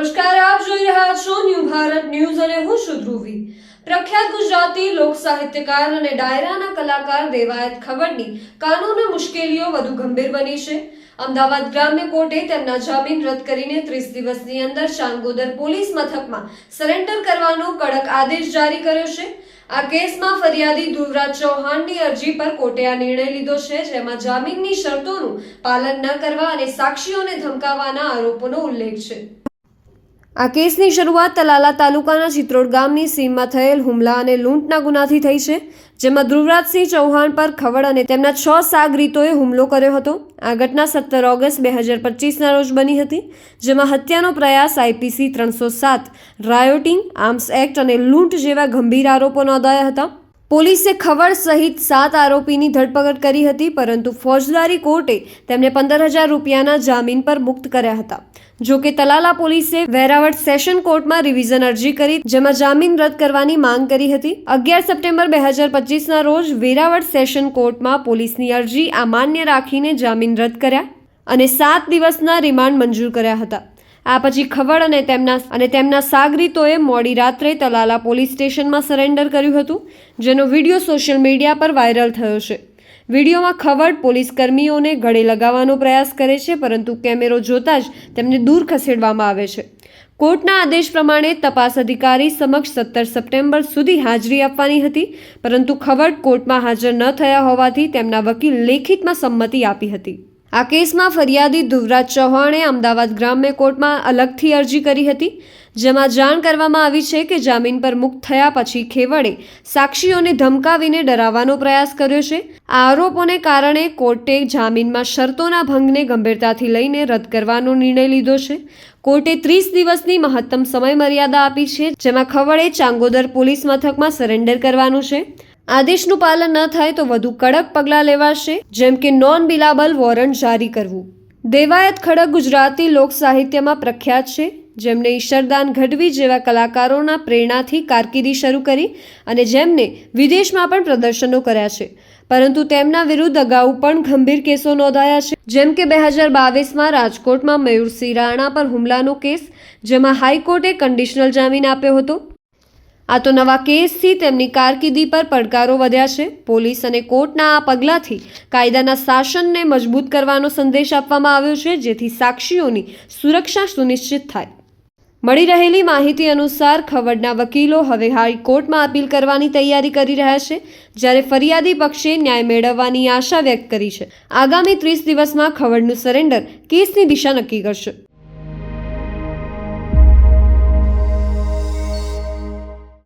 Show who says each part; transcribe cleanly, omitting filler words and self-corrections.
Speaker 1: નમસ્કાર, આપ જોઈ રહ્યા છો ન્યૂ ભારત ન્યૂઝ અને હું છું ધ્રુવી। પ્રખ્યાત ગુજરાતી લોક સાહિત્યકાર અને ડાયરાના કલાકાર દેવાયત ખવડની કાનૂની મુશ્કેલીઓ વધુ ગંભીર બની છે। અમદાવાદ ગ્રામ્ય કોર્ટે તેમના જામીન રદ કરીને 30 દિવસની અંદર ચાંગોદર પોલીસ મથકમાં સરેન્ડર કરવાનો કડક આદેશ જારી કર્યો છે। આ કેસમાં ફરિયાદી ધ્રુવરાજ ચૌહાણની અરજી પર કોર્ટે આ નિર્ણય લીધો છે, જેમાં જામીનની શરતોનું પાલન ન કરવા અને સાક્ષીઓને ધમકાવવાના આરોપોનો ઉલ્લેખ છે। આ કેસની શરૂઆત તલાલા તાલુકાના ચિત્રોડ ગામની સીમમાં થયેલ હુમલા અને લૂંટના ગુનાથી થઈ છે, જેમાં ધ્રુવરાજસિંહ ચૌહાણ પર ખવડ અને તેમના 6 સાગરીતોએ હુમલો કર્યો હતો। આ ઘટના 17 ઓગસ્ટ 2025ના રોજ બની હતી, જેમાં હત્યાનો પ્રયાસ, આઈપીસી 307, રાયોટિંગ, આર્મ્સ એક્ટ અને લૂંટ જેવા ગંભીર આરોપો નોંધાયા હતા। પોલીસે ખવડ સહિત 7 આરોપીની ધરપકડ કરી હતી, પરંતુ ફોજદારી કોર્ટે તેમને 15,000 રૂપિયાના જામીન પર મુક્ત કર્યા હતા। જો કે તલાલા પોલીસે વેરાવળ સેશન કોર્ટમાં રિવિઝન અરજી કરી, જેમાં જામીન રદ કરવાની માંગ કરી હતી। 11 સપ્ટેમ્બર 2025ના રોજ વેરાવળ સેશન કોર્ટમાં પોલીસની અરજી અમાન્ય રાખીને જામીન રદ કર્યા અને 7 દિવસના રિમાન્ડ મંજૂર કર્યા હતા। આ પછી ખવડ અને તેમના સાગરીતોએ મોડી રાત્રે તલાલા પોલીસ સ્ટેશનમાં સરેન્ડર કર્યું હતું, જેનો વિડીયો સોશિયલ મીડિયા પર વાયરલ થયો છે। વિડીયોમાં ખવડ પોલીસ કર્મીઓને ગળે લગાવવાનો પ્રયાસ કરે છે, પરંતુ કેમેરો જોતા જ તેમને દૂર ખસેડવામાં આવે છે। કોર્ટના આદેશ પ્રમાણે તપાસ અધિકારી સમક્ષ 17 સપ્ટેમ્બર સુધી હાજરી આપવાની હતી, પરંતુ ખવડ કોર્ટમાં હાજર ન થયા હોવાથી તેમના વકીલ લેખિતમાં સંમતિ આપી હતી। આ કેસમાં ફરિયાદી ધ્રુવરાજ ચૌહાણે અમદાવાદ ગ્રામ્ય કોર્ટમાં અલગથી અરજી કરી હતી, જેમાં જાણ કરવામાં આવી છે કે જામીન પર મુક્ત થયા પછી ખેવડે સાક્ષીઓને ધમકાવીને ડરાવવાનો પ્રયાસ કર્યો છે। આ આરોપોને કારણે કોર્ટે જામીનમાં શરતોના ભંગને ગંભીરતાથી લઈને રદ કરવાનો નિર્ણય લીધો છે। કોર્ટે 30 દિવસની મહત્તમ સમય મર્યાદા આપી છે, જેમાં ખવડે ચાંગોદર પોલીસ મથકમાં સરેન્ડર કરવાનું છે। આદેશનું પાલન ન થાય તો વધુ કડક પગલાં લેવાશે, જેમ કે નોન બિલાબલ વોરંટ જારી કરવું। દેવાયત ખડક ગુજરાતી લોક સાહિત્યમાં પ્રખ્યાત છે, જેમણે ઈશરદાન ગઢવી જેવા કલાકારોના પ્રેરણાથી કારકિર્દી શરૂ કરી અને જેમને વિદેશમાં પણ પ્રદર્શનો કર્યા છે, પરંતુ તેમના વિરુદ્ધ અગાઉ પણ ગંભીર કેસો નોંધાયા છે, જેમ કે 2022માં રાજકોટમાં મયુરસિંહ રાણા પર હુમલાનો કેસ, જેમાં હાઈકોર્ટે કન્ડિશનલ જામીન આપ્યો હતો। આ તો નવા કેસથી તેમની કારકિર્દી પર પડકારો વધ્યા છે। પોલીસ અને કોર્ટના આ પગલાંથી કાયદાના શાસનને મજબૂત કરવાનો સંદેશ આપવામાં આવ્યો છે, જેથી સાક્ષીઓની સુરક્ષા સુનિશ્ચિત થાય। મળી રહેલી માહિતી અનુસાર ખવડના વકીલો હવે હાઈકોર્ટમાં અપીલ કરવાની તૈયારી કરી રહ્યા છે, જ્યારે ફરિયાદી પક્ષે ન્યાય મેળવવાની આશા વ્યક્ત કરી છે। આગામી 30 દિવસમાં ખવડનું સરેન્ડર કેસની દિશા નક્કી કરશે।